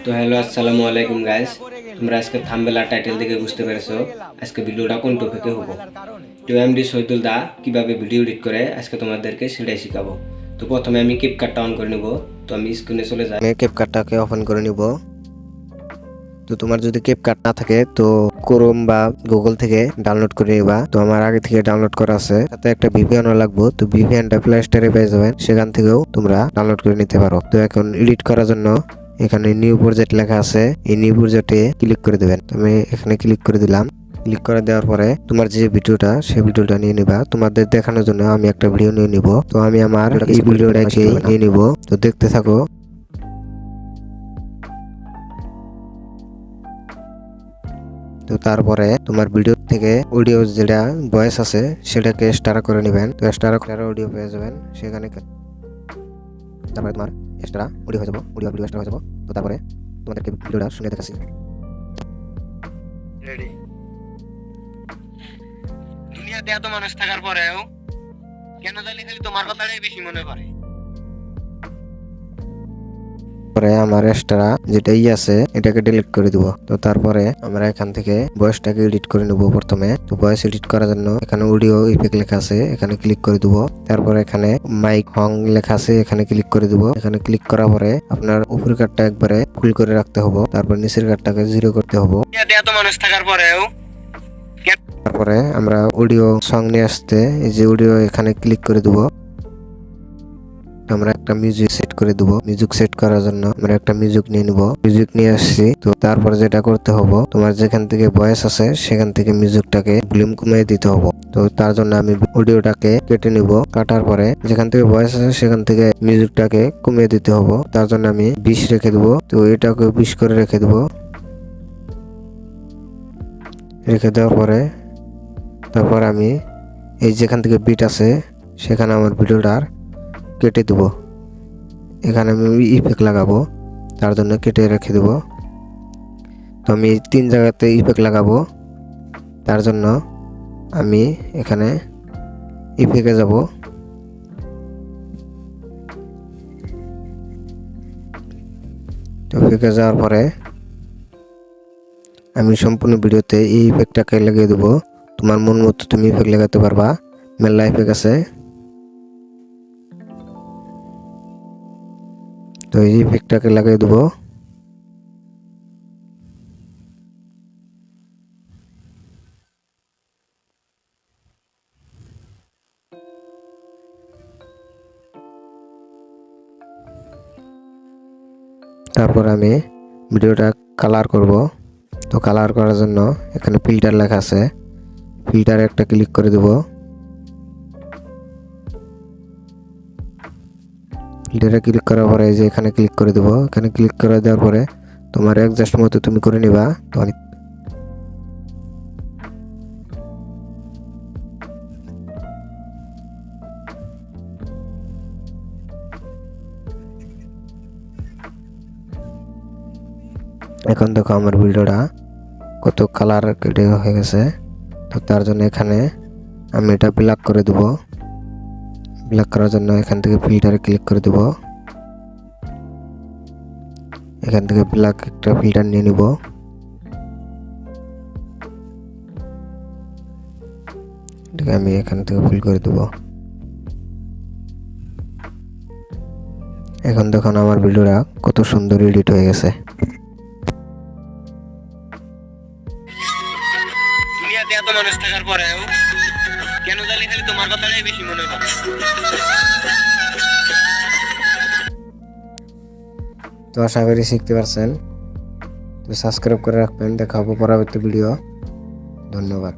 তো হ্যালো আসসালামু আলাইকুম গাইস, তোমরা আজকে থাম্বনেল আর টাইটেল দেখে বুঝতে পেরেছো আজকে ভিডিওটা কোন টপিকে হবো। তো এমডি শহীদুল দা কিভাবে ভিডিও এডিট করে আজকে তোমাদেরকে সেটাই শিখাবো। তো প্রথমে আমি ক্যাপকাটটা অন করে নিব। তো আমি স্ক্রিনে চলে যাই, আমি ক্যাপকাটটাকে ওপেন করে নিব। তো তোমার যদি ক্যাপকাট না থাকে তো ক্রোম বা গুগল থেকে ডাউনলোড করে নিবা। তো আমার আগে থেকে ডাউনলোড করা আছে, তাতে একটা ভিপিএনও লাগবে। তো ভিপিএনটা প্লে স্টোরে পেয়ে যাবেন, সেখান থেকেও তোমরা ডাউনলোড করে নিতে পারো। তো এখন এডিট করার জন্য এখানে নিউ প্রজেক্ট লেখা আছে, এই নিউ প্রজেক্টে ক্লিক করে দেবেন। আমি এখানে ক্লিক করে দিলাম। ক্লিক করে দেওয়ার পরে তোমার যে ভিডিওটা সেই ভিডিওটা নিয়ে নিবা। তোমাদের দেখানোর জন্য আমি একটা ভিডিও নিয়ে নিব। তো আমি আমার এই ভিডিওটাকে নিয়ে নিব। তো দেখতে থাকো। তো তারপরে তোমার ভিডিও থেকে অডিও যেটা ভয়েস আছে সেটাকে স্টার করে নেবেন। তো স্টার করে অডিও পেয়ে যাবেন সেখানে। তারপরে তোমার এক্সট্রা অডিও হয়ে যাব, ভিডিও এক্সট্রা হয়ে যাব। তো তারপরে তোমাদেরকে ভিডিওটা শুনে দেখাচ্ছি। রেডি। দুনিয়াতে এত মানুষ থাকার পরেও কেন জানি খালি তোমার কথাটাই বেশি মনে পড়ে। পরে আমার এক্সট্রা যেটা আছে এটাকে ডিলিট করে দিব। তো তারপরে আমরা এখান থেকে ভয়েসটাকে এডিট করে নেব প্রথমে। তো ভয়েস এডিট করার জন্য এখানে অডিও ইফেক্ট লেখা আছে, এখানে ক্লিক করে দিব। তারপরে এখানে মাইক হং লেখা আছে, এখানে ক্লিক করে দিব। এখানে ক্লিক করার পরে আপনার উপরের কার্ডটা একবারে ফুল করে রাখতে হবে, তারপর নিচের কার্ডটাকে জিরো করতে হবে। এত মানুষ থাকার পরেও তারপরে আমরা অডিও সং নিয়ে আসতে এই যে অডিও এখানে ক্লিক করে দিব। আমরা একটা মিউজিক সেট করে দেবো। মিউজিক সেট করার জন্য আমরা একটা মিউজিক নিয়ে নিব। মিউজিক নিয়ে আসছি। তো তারপর যেটা করতে হবে, তোমার যেখান থেকে ভয়েস আছে সেখান থেকে মিউজিকটাকে ভলিউম কমিয়ে দিতে হবে। তো তার জন্য আমি অডিওটাকে কেটে নিব। কাটার পরে যেখান থেকে ভয়েস আছে সেখান থেকে মিউজিকটাকে কমিয়ে দিতে হবে। তার জন্য আমি 20 রেখে দেবো। তো এটাকে 20 করে রেখে দেবো। রেখে দেওয়ার পরে তারপর আমি এই যেখান থেকে বিট আছে সেখানে আমার ভিডিওটার কেটে দেব। এখানে আমি ইফেক্ট লাগাবো, তার জন্য কেটে রেখে দেব। তো আমি 3 জায়গাতে ইফেক্ট লাগাবো, তার জন্য আমি এখানে ইফেক্টে যাব। তো ইফেক্টে যাওয়ার পরে আমি সম্পূর্ণ ভিডিওতে এই ইফেক্টটাকে লাগিয়ে দেবো। তোমার মন মতো তুমি ইফেক্ট লাগাতে পারবা, মেলা ইফেক্ট আছে। তো এই ইফেক্টটাকে লাগিয়ে দেবো। তারপর আমি ভিডিওটা কালার করব। তো কালার করার জন্য এখানে ফিল্টার লেখা আছে, ফিল্টারে একটা ক্লিক করে দেব। ফিল্টারে ক্লিক করার পরে যে এখানে ক্লিক করে দেব। এখানে ক্লিক করে দেওয়ার পরে তোমার অ্যাডজাস্ট মতো তুমি করে নিবা। তো এখন দেখো আমার ভিডিওটা কত কালার কেটে হয়ে গেছে। তো তার জন্য এখানে আমি এটা ব্ল্যাক করে দেব। ব্ল্যাক করার জন্য এখান থেকে ফিল্টারে ক্লিক করে দেব। এখান থেকে ব্ল্যাক একটা ফিল্টার নিয়ে নিব। এটাকে আমি এখান থেকে ফুল করে দেব। এখন দেখুন আমার ভিডিওটা কত সুন্দর এডিট হয়ে গেছে। দুনিয়াতে এত মানুষ থাকার পরেও কেন জানি খালি তোমার কথাটাই বেশি মনে পড়ে। তো আশা করি শিখতে পারছেন। তো সাবস্ক্রাইব করে রাখবেন, দেখা হবে পরবর্তী ভিডিও। ধন্যবাদ।